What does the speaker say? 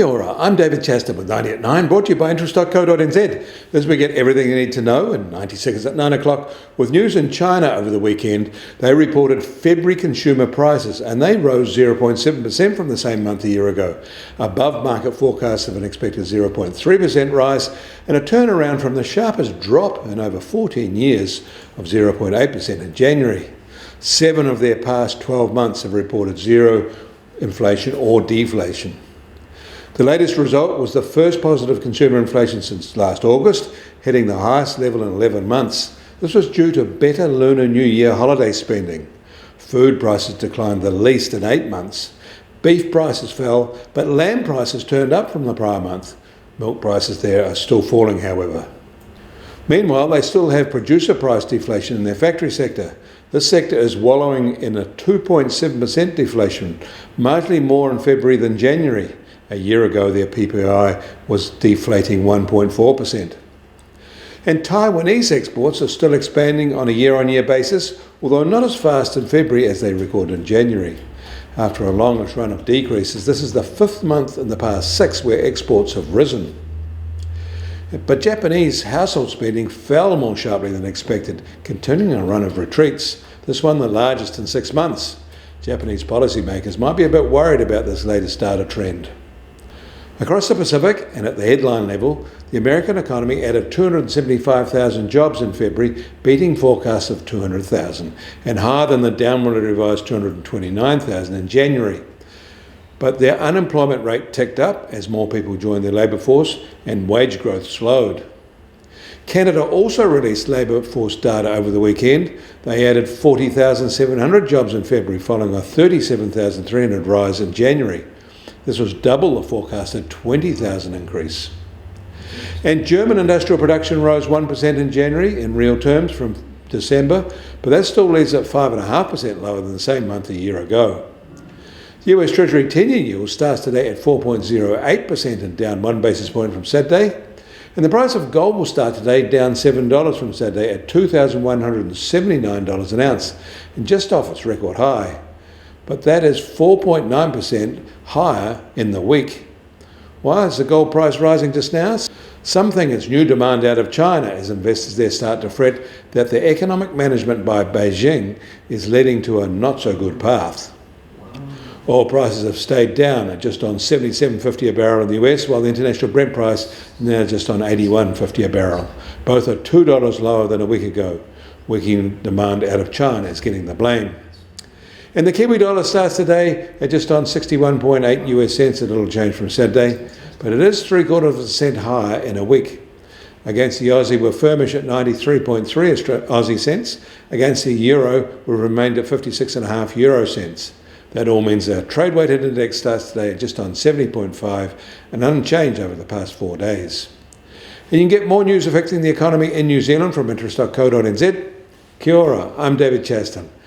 Kia ora, I'm David Chaston with 90 at 9, brought to you by interest.co.nz. As we get everything you need to know in 90 seconds at 9 o'clock. With news in China over the weekend, they reported February consumer prices and they rose 0.7% from the same month a year ago, above market forecasts of an expected 0.3% rise and a turnaround from the sharpest drop in over 14 years of 0.8% in January. 7 of their past 12 months have reported zero inflation or deflation. The latest result was the first positive consumer inflation since last August, hitting the highest level in 11 months. This was due to better Lunar New Year holiday spending. Food prices declined the least in 8 months. Beef prices fell, but lamb prices turned up from the prior month. Milk prices there are still falling, however. Meanwhile, they still have producer price deflation in their factory sector. This sector is wallowing in a 2.7% deflation, marginally more in February than January. A year ago, their PPI was deflating 1.4%. And Taiwanese exports are still expanding on a year-on-year basis, although not as fast in February as they recorded in January. After a longish run of decreases, this is the 5th month in the past 6 where exports have risen. But Japanese household spending fell more sharply than expected, continuing a run of retreats, this one the largest in 6 months. Japanese policymakers might be a bit worried about this latest data trend. Across the Pacific, and at the headline level, the American economy added 275,000 jobs in February, beating forecasts of 200,000, and higher than the downwardly revised 229,000 in January. But their unemployment rate ticked up as more people joined their labour force and wage growth slowed. Canada also released labour force data over the weekend. They added 40,700 jobs in February, following a 37,300 rise in January. This was double the forecasted 20,000 increase. And German industrial production rose 1% in January in real terms from December, but that still leaves it 5.5% lower than the same month a year ago. The US Treasury 10-year yield starts today at 4.08% and down 1 basis point from Saturday. And the price of gold will start today down $7 from Saturday at $2,179 an ounce, and just off its record high. But that is 4.9% higher in the week. Why is the gold price rising just now? Some think it's new demand out of China as investors there start to fret that the economic management by Beijing is leading to a not-so-good path. Oil prices have stayed down at just on $77.50 a barrel in the US, while the international Brent price is now just on $81.50 a barrel. Both are $2 lower than a week ago. Weakening demand out of China is getting the blame. And the Kiwi dollar starts today at just on 61.8 US cents, a little change from Saturday, but it is 0.75% higher in a week. Against the Aussie, we're firmish at 93.3 Aussie cents. Against the euro, we remained at 56.5 euro cents. That all means our trade-weighted index starts today at just on 70.5 and unchanged over the past 4 days. And you can get more news affecting the economy in New Zealand from interest.co.nz. Kia ora, I'm David Chaston.